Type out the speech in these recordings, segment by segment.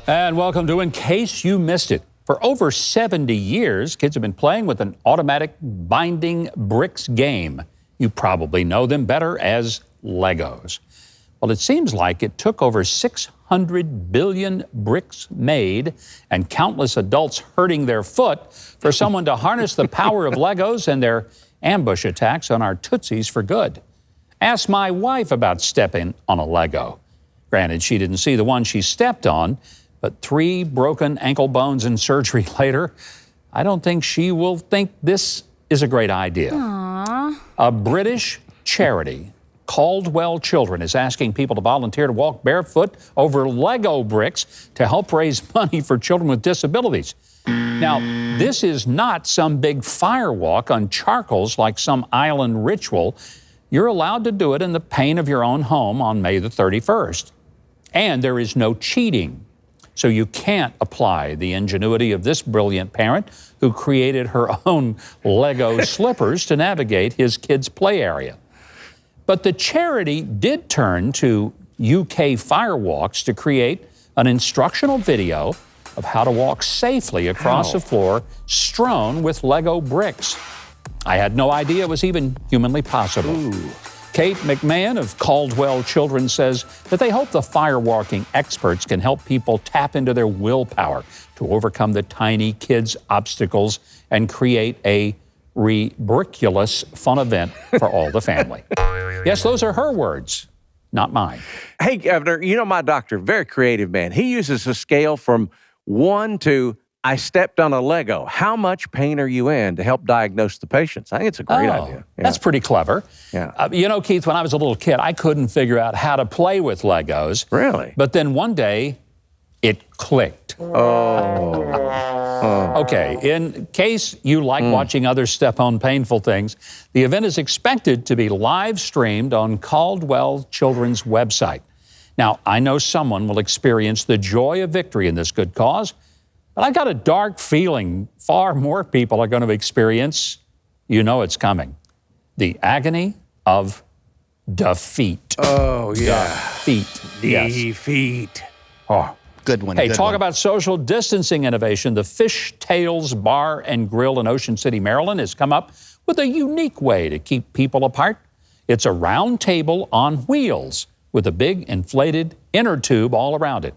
And welcome to In Case You Missed It. For over 70 years, kids have been playing with an automatic binding bricks game. You probably know them better as Legos. Well, it seems like it took over 600 billion bricks made and countless adults hurting their foot for someone to harness the power of Legos and their ambush attacks on our Tootsies for good. Ask my wife about stepping on a Lego. Granted, she didn't see the one she stepped on, but 3 broken ankle bones and surgery later, I don't think she will think this is a great idea. Aww. A British charity, Caldwell Children, is asking people to volunteer to walk barefoot over Lego bricks to help raise money for children with disabilities. Now, this is not some big fire walk on charcoals like some island ritual. You're allowed to do it in the pain of your own home on May the 31st. And there is no cheating. So you can't apply the ingenuity of this brilliant parent who created her own Lego slippers to navigate his kids' play area. But the charity did turn to UK firewalks to create an instructional video of how to walk safely across a floor strewn with Lego bricks. I had no idea it was even humanly possible. Ooh. Kate McMahon of Caldwell Children says that they hope the firewalking experts can help people tap into their willpower to overcome the tiny kids' obstacles and create a ridiculous fun event for all the family. Yes, those are her words, not mine. Hey, Governor, you know my doctor, very creative man. He uses a scale from 1 to I stepped on a Lego. How much pain are you in to help diagnose the patients? I think it's a great idea. Yeah. That's pretty clever. Yeah. You know, Keith, when I was a little kid, I couldn't figure out how to play with Legos. Really? But then one day, it clicked. Okay, in case you like watching others step on painful things, the event is expected to be live streamed on Caldwell Children's website. Now, I know someone will experience the joy of victory in this good cause, but I got a dark feeling far more people are going to experience, you know it's coming, the agony of defeat. Oh, yeah. Defeat. Defeat. Yes. Oh. Good one. Hey, good talk one. about social distancing innovation. The Fish Tales Bar and Grill in Ocean City, Maryland has come up with a unique way to keep people apart. It's a round table on wheels with a big inflated inner tube all around it.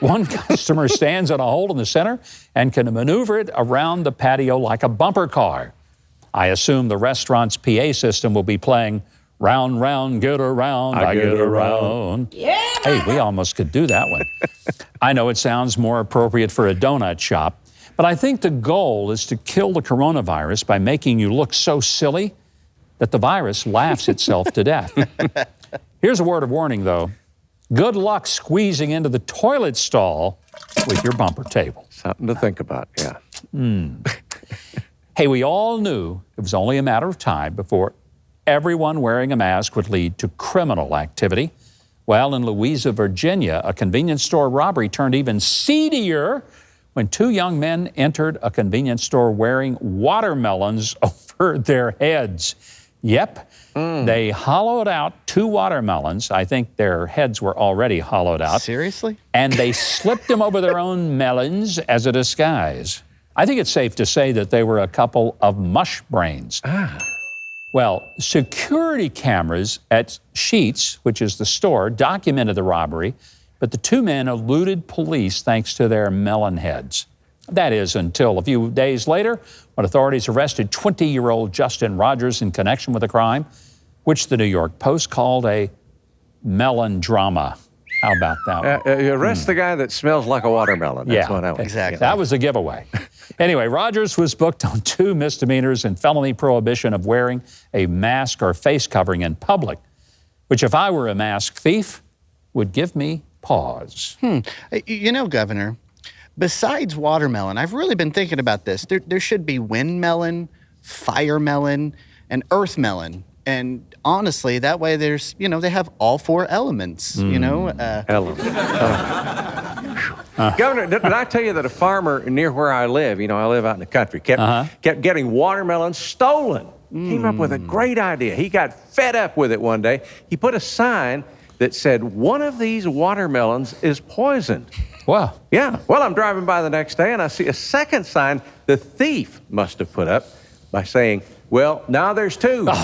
One customer stands in a hole in the center and can maneuver it around the patio like a bumper car. I assume the restaurant's PA system will be playing Round, Round, Get Around, I Get Around. Yeah. Hey, we almost could do that one. I know it sounds more appropriate for a donut shop, but I think the goal is to kill the coronavirus by making you look so silly that the virus laughs itself to death. Here's a word of warning, though. Good luck squeezing into the toilet stall with your bumper table. Something to think about, yeah. Hey, we all knew it was only a matter of time before everyone wearing a mask would lead to criminal activity. Well, in Louisa, Virginia, a convenience store robbery turned even seedier when 2 young men entered a convenience store wearing watermelons over their heads. Yep, they hollowed out 2 watermelons. I think their heads were already hollowed out. Seriously? And they slipped them over their own melons as a disguise. I think it's safe to say that they were a couple of mush brains. Well, security cameras at Sheetz, which is the store, documented the robbery, but the 2 men eluded police thanks to their melon heads. That is, until a few days later, when authorities arrested 20-year-old Justin Rogers in connection with the crime, which the New York Post called a melon drama. How about that one? Arrest the guy that smells like a watermelon. That's what I want. Exactly. That was a giveaway. Anyway, Rogers was booked on 2 misdemeanors and felony prohibition of wearing a mask or face covering in public, which if I were a mask thief, would give me pause. You know, Governor, besides watermelon, I've really been thinking about this. There should be wind melon, fire melon, and earth melon. And honestly, that way there's, you know, they have all 4 elements, you know. Governor, did I tell you that a farmer near where I live, you know, I live out in the country, kept getting watermelons stolen? Came up with a great idea. He got fed up with it one day. He put a sign that said, "One of these watermelons is poisoned." Wow. Yeah. Well, I'm driving by the next day and I see a second sign the thief must have put up by saying, well, now there's two. That's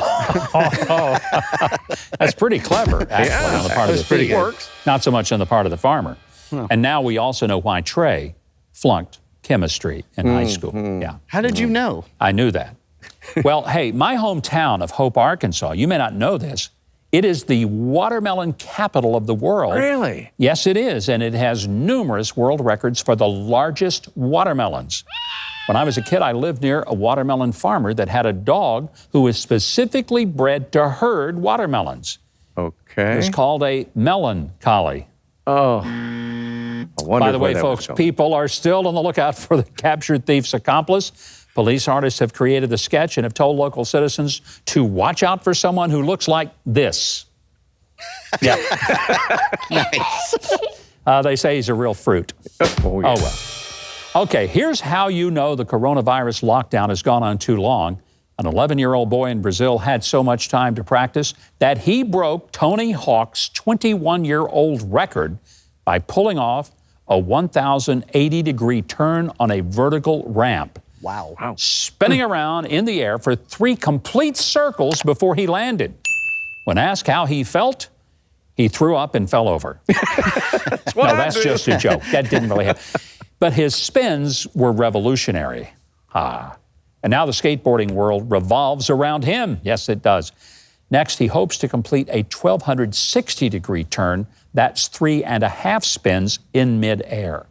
pretty clever, actually, on the part of the thief. Works. Not so much on the part of the farmer. And now we also know why Trey flunked chemistry in high school. Yeah. How did you know? I knew that. Well, hey, my hometown of Hope, Arkansas, you may not know this, it is the watermelon capital of the world. Really? Yes, it is, and it has numerous world records for the largest watermelons. When I was a kid, I lived near a watermelon farmer that had a dog who was specifically bred to herd watermelons. Okay. It was called a MELON collie. Oh. I wonder By the way, folks, people are still on the lookout for the captured thief's accomplice. Police artists have created the sketch and have told local citizens to watch out for someone who looks like this. Yeah. Nice. They say he's a real fruit. Oh, yeah. Oh, well. Okay, here's how you know the coronavirus lockdown has gone on too long. An 11-year-old boy in Brazil had so much time to practice that he broke Tony Hawk's 21-year-old record by pulling off a 1,080-degree turn on a vertical ramp. Wow. Spinning around in the air for 3 complete circles before he landed. When asked how he felt, he threw up and fell over. That's just a joke. That didn't really happen. But his spins were revolutionary. And now the skateboarding world revolves around him. Yes, it does. Next, he hopes to complete a 1,260-degree turn. That's 3.5 spins in midair.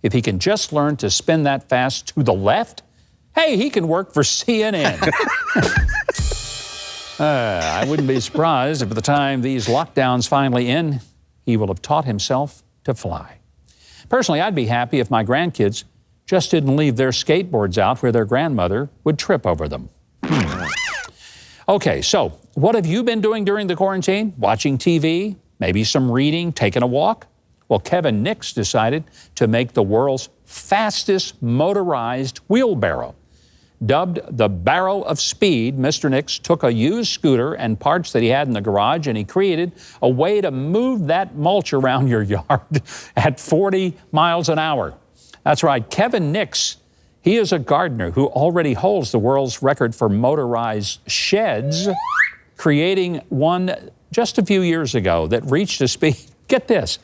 If he can just learn to spin that fast to the left, hey, he can work for CNN. I wouldn't be surprised if by the time these lockdowns finally end, he will have taught himself to fly. Personally, I'd be happy if my grandkids just didn't leave their skateboards out where their grandmother would trip over them. Okay, so what have you been doing during the quarantine? Watching TV, maybe some reading, taking a walk? Well, Kevin Nix decided to make the world's fastest motorized wheelbarrow. Dubbed the Barrow of Speed, Mr. Nix took a used scooter and parts that he had in the garage, and he created a way to move that mulch around your yard at 40 miles an hour. That's right, Kevin Nix, he is a gardener who already holds the world's record for motorized sheds, creating one just a few years ago that reached a speed, get this,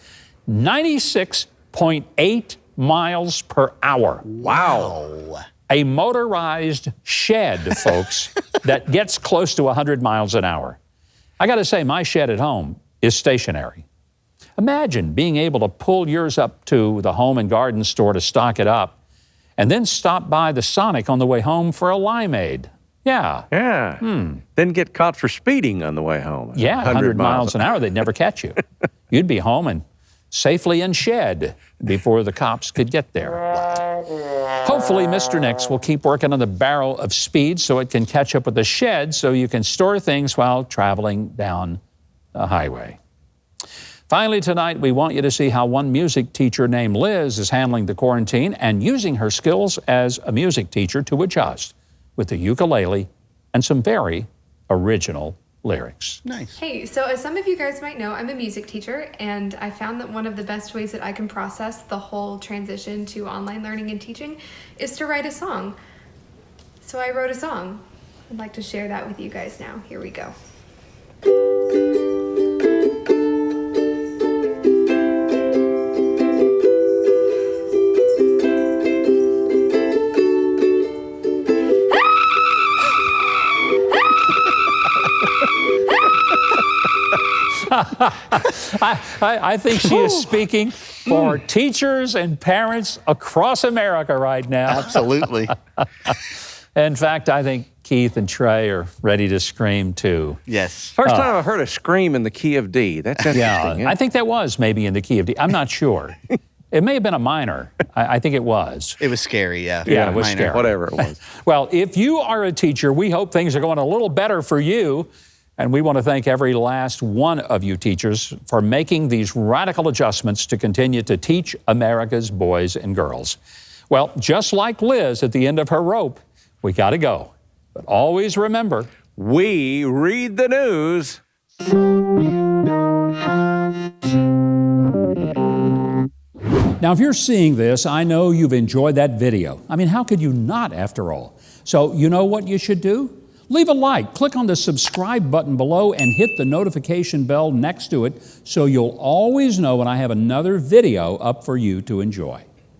96.8 miles per hour. Wow. A motorized shed, folks, that gets close to 100 miles an hour. I got to say, my shed at home is stationary. Imagine being able to pull yours up to the home and garden store to stock it up and then stop by the Sonic on the way home for a limeade. Yeah. Yeah. Then get caught for speeding on the way home. Yeah, 100 miles an hour, they'd never catch you. You'd be home and safely in shed before the cops could get there. Hopefully, Mr. Nix will keep working on the Barrow of Speed so it can catch up with the shed so you can store things while traveling down the highway. Finally, tonight, we want you to see how one music teacher named Liz is handling the quarantine and using her skills as a music teacher to adjust with the ukulele and some very original lyrics. Nice. Hey, so as some of you guys might know, I'm a music teacher, and I found that one of the best ways that I can process the whole transition to online learning and teaching is to write a song. So I wrote a song. I'd like to share that with you guys now. Here we go. I think she is speaking for teachers and parents across America right now. Absolutely. In fact, I think Keith and Trey are ready to scream too. Yes. First time I've heard a scream in the key of D. That's interesting. Yeah, I think that was maybe in the key of D. I'm not sure. It may have been a minor. I think it was. It was scary, yeah. Yeah, it was Minor. scary. Whatever it was. Well, if you are a teacher, we hope things are going a little better for you. And we want to thank every last one of you teachers for making these radical adjustments to continue to teach America's boys and girls. Well, just like Liz at the end of her rope, we got to go. But always remember, We read the news. Now, if you're seeing this, I know you've enjoyed that video. I mean, how could you not, after all? So, you know what you should do? Leave a like, click on the subscribe button below, and hit the notification bell next to it so you'll always know when I have another video up for you to enjoy.